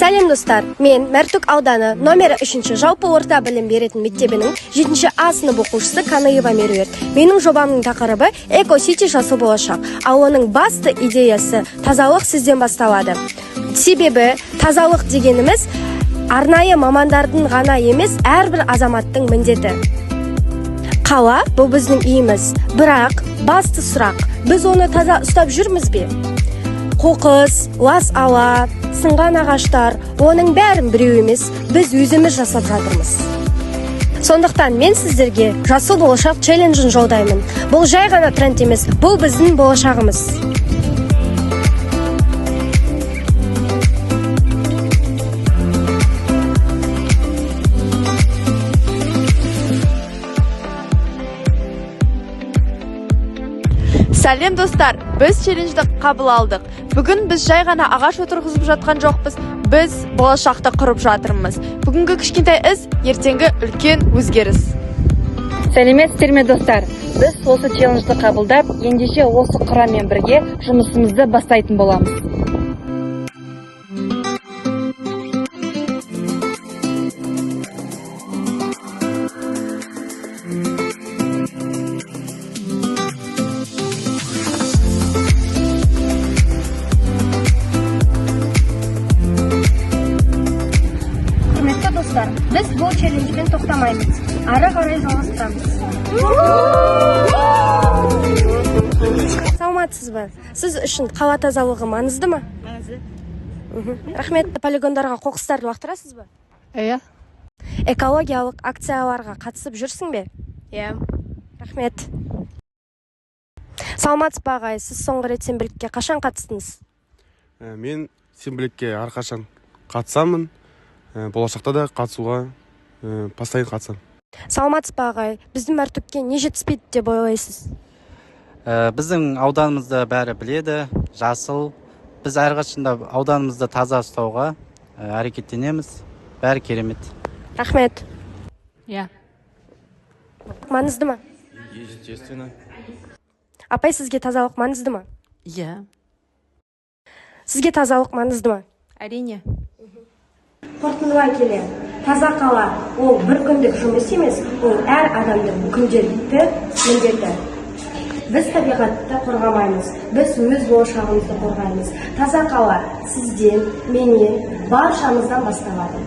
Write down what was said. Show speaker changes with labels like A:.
A: Сәлем достар, мен Мәртөк ауданы номері 3 жалпы орта білім беретін мектебінің 7 А сынып оқушысы Канаева Меруерт. Менің жобамның тақырыбы эко-сити жасыл болашақ. Ал оның басты идеясы тазалық сізден басталады. Себебі тазалық дегеніміз арнайы мамандардың ғана емес, әрбір азаматтың міндеті. Қала бұл біздің үйіміз, бірақ басты сұрақ, біз оны таза ұстап жүрміз бе? Қоқыс, лас ауа, сынған ағаштар, оның бәрін біреу емес, біз өзіміз жасап жатырмыз. Сондықтан мен сіздерге жасыл болашақ челленджін жолдаймын. Бұл жай ғана тренд емес, бұл біздің болашағымыз.
B: Сәлем достар, біз челленджді қабыл алдық. Бүгін біз жай ғана ағаш отырғызып жатқан жоқпыз, біз болашақты құрып жатырмыз. Бүгінгі кішкентай іс, ертеңгі үлкен өзгеріс.
C: Сәлеметсіздер ме достар? Біз осы челленджді қабылдап, ендеше осы құраммен бірге жұмысымызды бастайтын боламыз.
A: Достар, біз бұл челленджбен тоқтамаймыз. Ары қарай жалғастырамыз. Саламатсыз ба? Сіз үшін қала тазалығы маңызды ма?
B: Маңызды.
A: Рахмет, полигондарға қоқыстарды лақтырасыз ба?
B: Иә.
A: Экологиялық акцияларға қатысып жүрсің бе?
B: Иә.
A: Рахмет. Саламатсыз ба ағай, сіз соңғы рет сенбілікке қашан қатыстыңыз?
D: Мен сенбілікке әрқашан қатысамын. Болашақта да қатысуға постоянно қатысамын.
A: Саламатсыз ба ағай, біздің Мәртөкке не жетіспейді деп ойлайсыз?
E: Біздің ауданымызды бәрі біледі, жасыл. Біз әрқашанда ауданымызды таза ұстауға әрекеттенеміз. Бәрі керемет.
A: Рахмет.
B: Иә.
A: Маңызды ма?
D: Естественно.
A: Апай, сізге тазалық маңызды ма?
B: Иә.
A: Сізге тазалық маңызды ма?
B: Әрине.
A: Қорытындылай келе, таза қала ол бір күндік жұмыс емес, ол әр адамның күнделікті міндеті. Біз табиғатты қорғамаймыз, біз өз болашағымызды қорғаймыз. Таза қала сізден, менен, баршамыздан басталады.